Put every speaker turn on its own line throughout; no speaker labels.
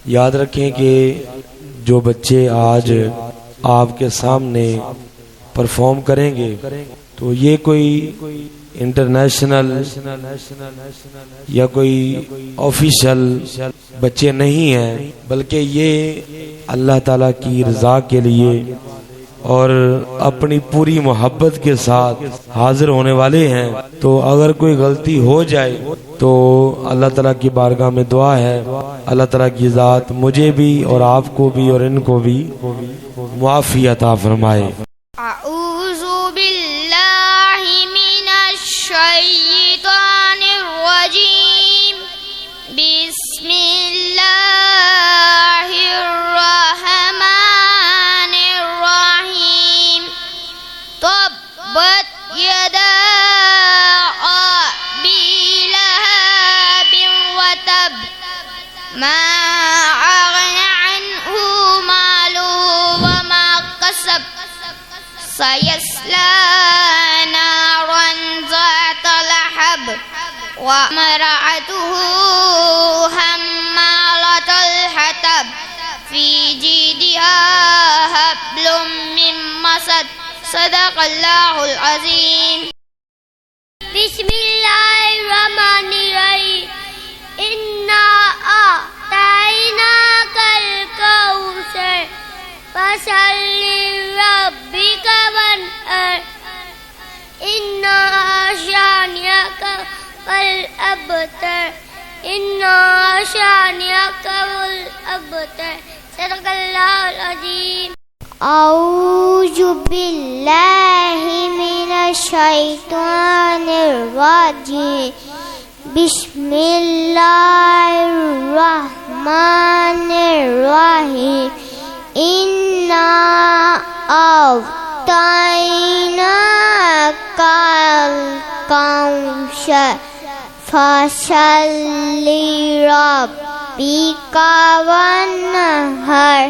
याद रखें कि जो बच्चे आज आपके सामने परफॉर्म करेंगे तो ये कोई इंटरनेशनल या कोई ऑफिशियल बच्चे नहीं हैं, बल्कि ये अल्लाह ताला की रज़ा के लिए और अपनी पूरी मोहब्बत के साथ हाजिर होने वाले हैं। तो अगर कोई गलती हो जाए तो अल्लाह ताला की बारगाह में दुआ है, अल्लाह ताला की ज़ात मुझे भी और आपको भी और इनको भी मुआफ़ी अता फरमाए।
सयस्ला नारन ज़ात लहब वमरअतुहु हम्मालतल हतब फी जीदिहा हब्लुम मिन मसद सदक़ल्लाहुल अज़ीम। बिस्मिल्लाहिर्रहमानिर्रहीम। इन्ना अअतैनाकल कौसर फसल्लि लिरब्बिका वन्हर इन्ना शानिअका वल अबतर इन्ना शानिअका वल अबतर सदक़ल्लाहुल अज़ीम। औज़ु बिल्लाहि मिनश शैतानिर रजीम। बिस्मिल्लाहिर्रहमानिर्रहीम। इन्ना अअतैनाकल कौसर फसल्लि लिरब्बिका वन्हर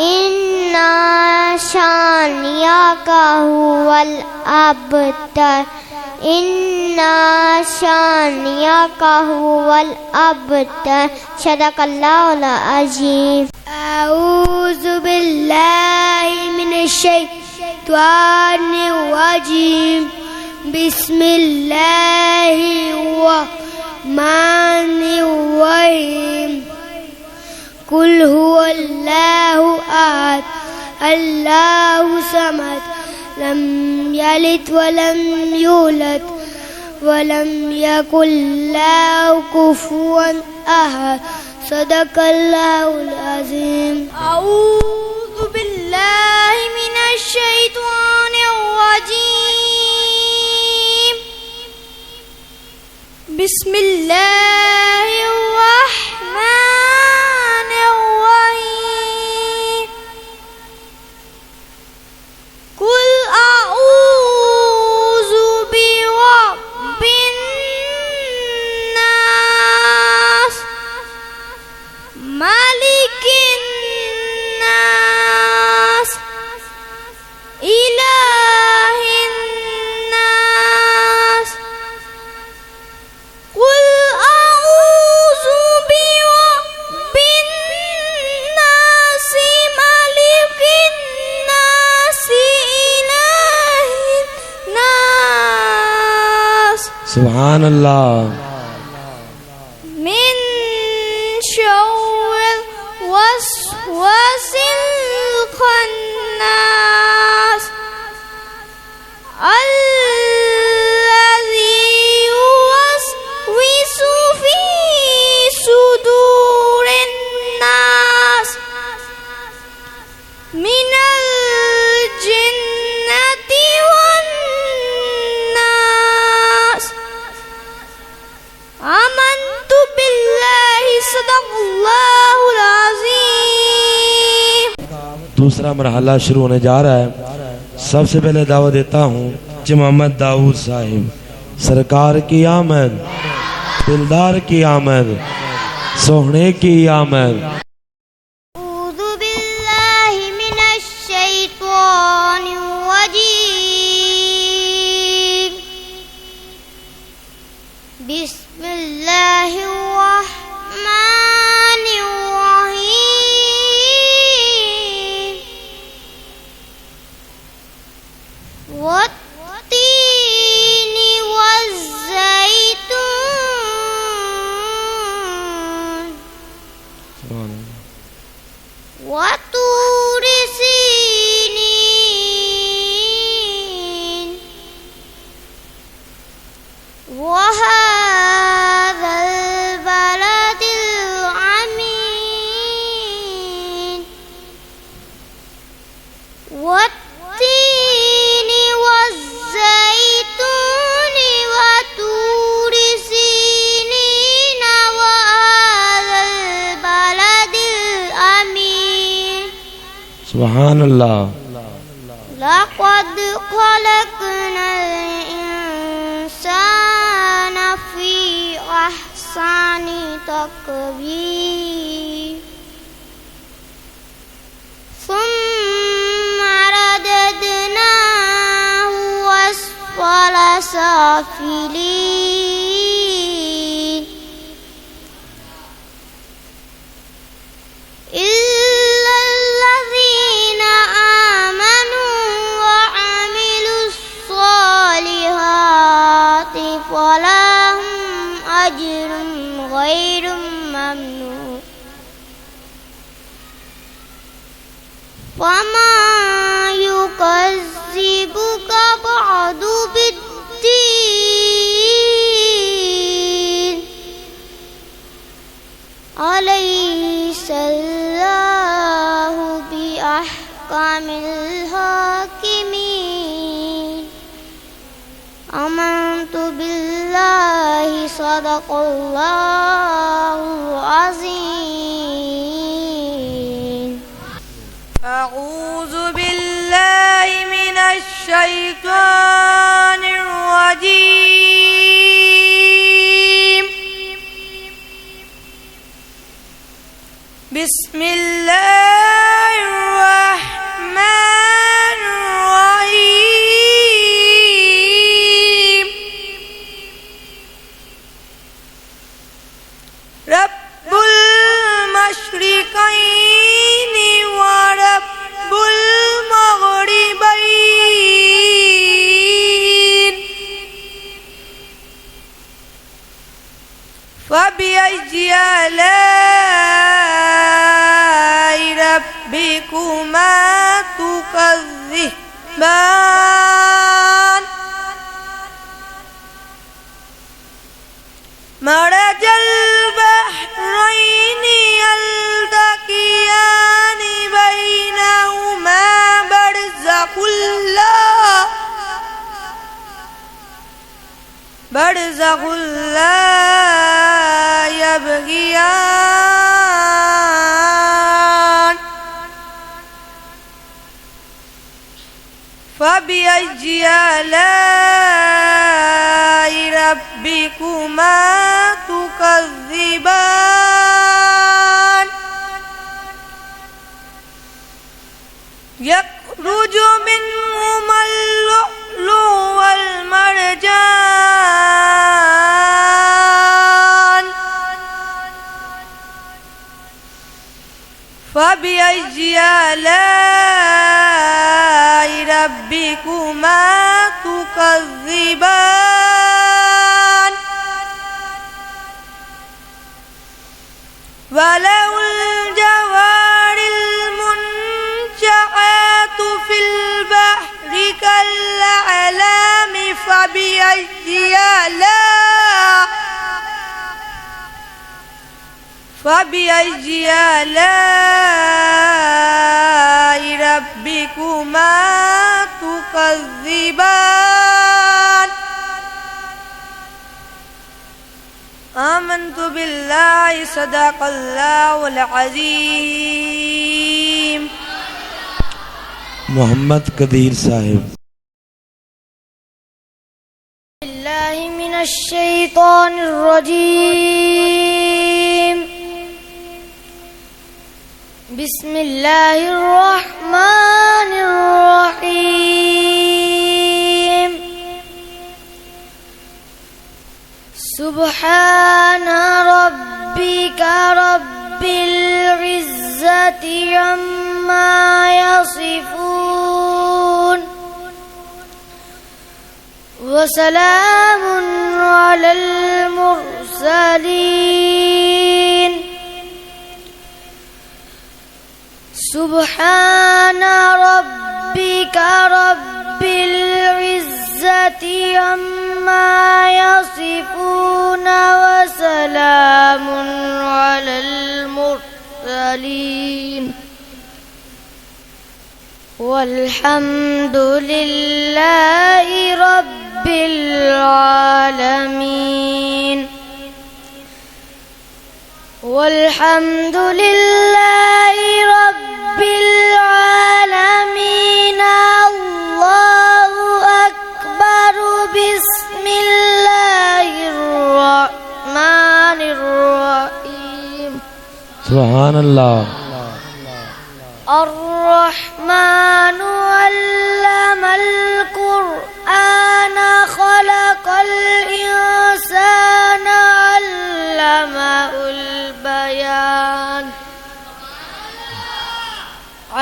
इन्ना शानिअका हुवल अबतर इन्ना शानिअका हुवल अबतर सदक़ल्लाहुल अज़ीम। औज़ु बिल्लाहि मिनश शैतानिर रजीम। बिस्मिल्लाहिर्रहमानिर रहीम। कुल हुवल्लाहु अहद अल्लाहु समद लम यलिद वलम यूलद वलम यकुल लहु कुफुवन अहद सदक़ल्लाहुल अज़ीम। औज़ु बिल्लाहि मिनश शैतानिर रजीम। बिस्मिल्लाहिर रहमानिर रहीम। कुल अऊज़ु बिरब्बिन नास मालिकिन नास इलाहिन नास। कुल अऊज़ु बिरब्बिन नास मालिकिन नास इलाहिन नास।
सुभान अल्लाह।
मिन शर्रिल वस्वासिल खन्नास अल्लज़ी युवस्विसु फी सुदूरिन नास मिनल जिन्नति वन नास। आमन्तु बिल्लाहि सदक़ल्लाहुल अज़ीम।
दूसरा मरहला शुरू होने जा रहा है। सबसे पहले दावत देता हूँ मोहम्मद दाऊद साहिब सरकार की आमद, दिलदार की आमद, सोहने की आमद।
औज़ु बिल्लाहि मिनश शैतानिर रजीम। बिस्मिल्लाहिर रहमानिर रहीम। وطور سينين وهذا البلد الأمين والتين والزيتون وطور سينين وهذا البلد الأمين.
سبحان الله.
لقد خلقنا الإنسان في أحسن تقويم ثم رددناه أسفل سافلين إلا الذين آمنوا وعملوا الصالحات فلهم أجر غير ممنون. فما يكذبك بعد بالدين أليس الله بأحكم الحاكمين. آمنت بالله صدق الله العظيم.
أعوذ بالله من الشيطان الرجيم. بسم الله الرحمن الرحيم. رب المشرقين ورب المغربين فبأي آلاء ربكما تكذبان. مرج البحرين يلتقيان بينهما برزخ لا يبغيان. فبأي آلاء ربكما تكذبان. يخرج منهما اللؤلؤ والمرجان. فبأي آلاء ربكما تكذبان. وله الجوار المنشآت في البحر كالأعلام. فبأي آلاء ربكما تكذبان. آمنت بالله صدق الله العظيم.
मोहम्मद कदीर साहिब.
بالله من الشيطان الرجيم. بسم الله الرحمن الرحيم. سبحان ربك رب العزة عما يصفون وسلام على المرسلين سبحان ربك رب العزة عما يصفون وسلام على المرسلين والحمد لله رب العالمين والحمد لله رب العالمين الله أكبر بسم الله الرحمن الرحيم
सुभान अल्लाह।
الرحمن علم القرآن خلق الإنسان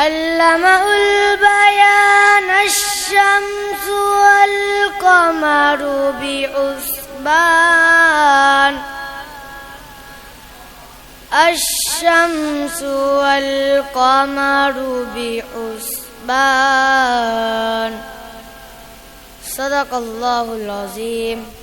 علمه البيان الشمس والقمر بحسبان الشمس والقمر بحسبان صدق الله العظيم